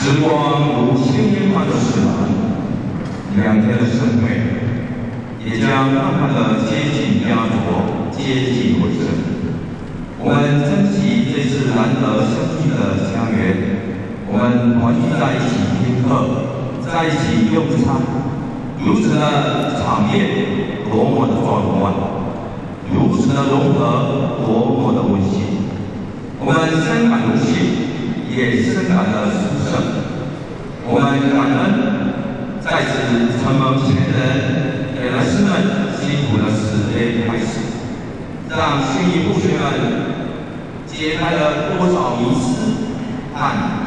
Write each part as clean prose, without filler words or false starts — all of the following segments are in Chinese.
时光如千年般的逝来，两天的盛会也将慢慢的接近压轴，接近尾声。我们珍惜这次难得相聚的相约，我们团聚在一起听课，在一起用餐，如此的场面多么的壮观，如此的融合多么的温馨。我们深感荣幸。 也深感了殊胜，我们感恩在此承蒙前人给儿师们辛苦的时间开始，让新一部学们解开了多少迷思和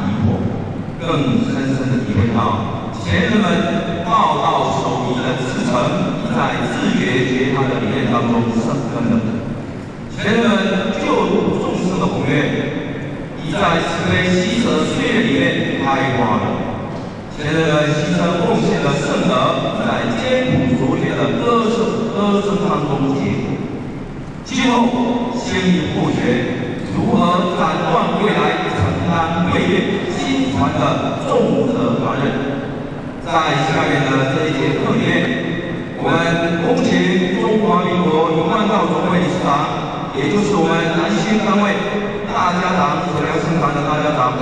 疑惑，更深深的体会到前人们道道守遗的至诚已在自觉觉察的理念当中生根了。前人们救度众生的宏愿。 已在慈悲喜舍岁月里面开花了，前人们牺牲奉献的圣德，在艰苦卓绝的歌声当中结果。今后先义后学，如何展望未来，承担岁月新传的重责大任？在下面的这一节课里面，我们恭请中华民国永安道总会理事长，也就是我们南新单位。 大家长，所要生产的大家长。